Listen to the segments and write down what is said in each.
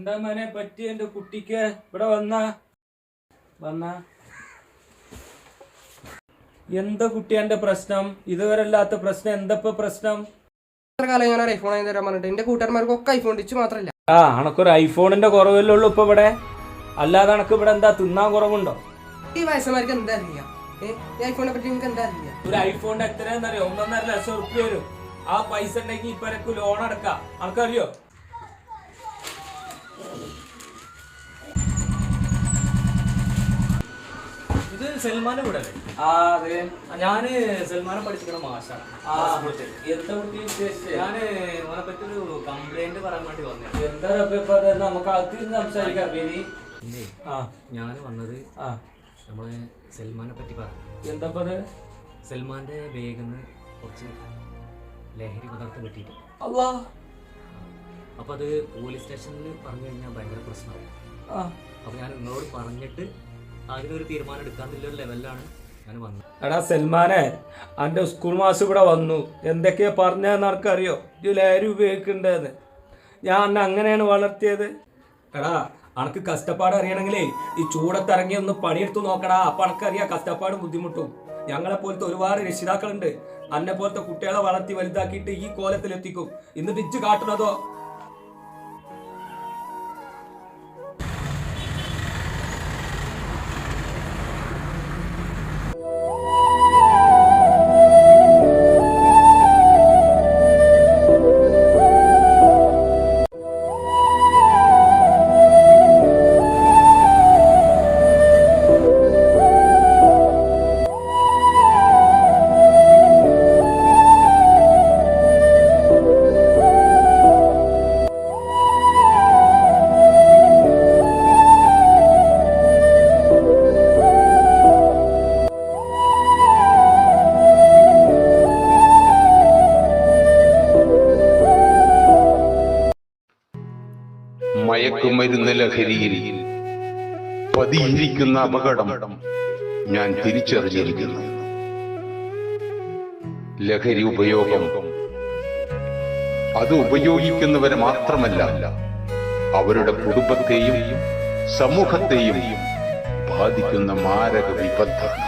എന്താ മോനെ പറ്റി എന്റെ കുട്ടിക്ക്? ഇവിടെ വന്ന എന്താ കുട്ടി എന്റെ പ്രശ്നം? ഇതുവരെ അല്ലാത്ത പ്രശ്നം എന്താ പ്രശ്നം? ഞാൻ ഐഫോൺ ആയി തരാൻ പറഞ്ഞിട്ട് എന്റെ കൂട്ടുകാരന്മാർക്കൊക്കെ ഐഫോൺ ഇച്ച് മാത്രല്ല. അനക്കൊരു ഐഫോണിന്റെ കുറവല്ലേ ഉള്ളൂ ഇപ്പൊ ഇവിടെ. അല്ലാതെ അനക്ക് ഇവിടെ എന്താ തിന്നാൻ കുറവുണ്ടോ? ഈ വയസ്സന്മാർക്ക് എന്താ അറിയാം? ഐഫോണിനെ പറ്റി നിങ്ങൾക്ക് എന്താ അറിയാം? ഒരു ഐഫോണിന്റെ എത്രയാന്നറിയോ? 1.5 ലക്ഷം റുപ്യ വരും. ആ പൈസ ഉണ്ടെങ്കിൽ ഇപ്പൊ എനിക്ക് ലോൺ അടക്കാം. അനക്കറിയോ? ഇത് സൽമാന്റെ കൂടെ അല്ലേ? അതെ, ഞാന് സൽമാനെ പഠിച്ചിരിക്കണ മാഷാണ്. എന്താ കുട്ടി ഉദ്ദേശിച്ചത്? ഞാന് ഓനെ പറ്റി ഒരു കംപ്ലൈന്റ് പറയാൻ വേണ്ടി വന്നേ. എന്താ നമുക്ക് അകത്ത് സംസാരിക്കാം. ഞാൻ വന്നത് നമ്മളെ സൽമാനെ പറ്റി പറഞ്ഞു. എന്താ സൽമാന്റെ വേഗന്ന് കുറച്ച് ലഹരി പദാർത്ഥം കിട്ടിയിട്ട് അപ്പൊ അത് പോലീസ് സ്റ്റേഷനിൽ പറഞ്ഞു കഴിഞ്ഞാൽ ഭയങ്കര പ്രശ്നമാവും. അപ്പൊ ഞാൻ നിങ്ങളോട് പറഞ്ഞിട്ട് അതിനൊരു തീരുമാനം എടുക്കാന്നുള്ള ലെവലിലാണ് ഞാൻ വന്നത്. എടാ സൽമാനെ, അന്റെ സ്കൂൾ മാസം ഇവിടെ വന്നു. എന്തൊക്കെയാ പറഞ്ഞതെന്ന് ആർക്കറിയോ? ഇത് ലഹരി ഉപയോഗിക്കണ്ടെന്ന്. ഞാൻ അന്നെ അങ്ങനെയാണ് വളർത്തിയത്. എടാ അനക്ക് കഷ്ടപ്പാട് അറിയണമെങ്കിലേ ഈ ചൂടത്തിറങ്ങി ഒന്ന് പണിയെടുത്ത് നോക്കടാ. അപ്പൊ അനക്കറിയാം കഷ്ടപ്പാടും ബുദ്ധിമുട്ടും. ഞങ്ങളെ പോലത്തെ ഒരുപാട് രക്ഷിതാക്കളുണ്ട് അന്നെ പോലത്തെ കുട്ടികളെ വളർത്തി വലുതാക്കിയിട്ട് ഈ കോലത്തിലെത്തിക്കും. എന്നിട്ട് ഇജ്ജ് കാട്ടുന്നതോ? മയക്കുമരുന്ന് ലഹരിയിൽ പതിയിരിക്കുന്ന അപകടം ഞാൻ തിരിച്ചറിഞ്ഞിരിക്കുന്നു. ലഹരി ഉപയോഗം അത് ഉപയോഗിക്കുന്നവരെ മാത്രമല്ല, അവരുടെ കുടുംബത്തെയും സമൂഹത്തെയും ബാധിക്കുന്ന മാരക വിപത്താണ്.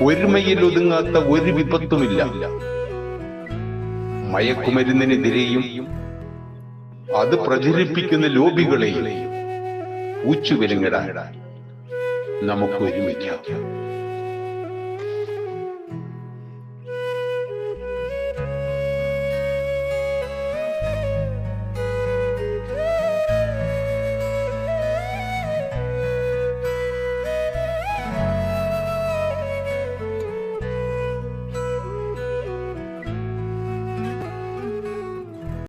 ഒരുമയിൽ ഒതുങ്ങാത്ത ഒരു വിപത്തുമില്ല. മയക്കുമരുന്നിനെതിരെയും അത് പ്രചരിപ്പിക്കുന്ന ലോബികളെയും ഊച്ചുവിലങ്ങിടാൻ നമുക്ക് ഒരുമിക്കാം.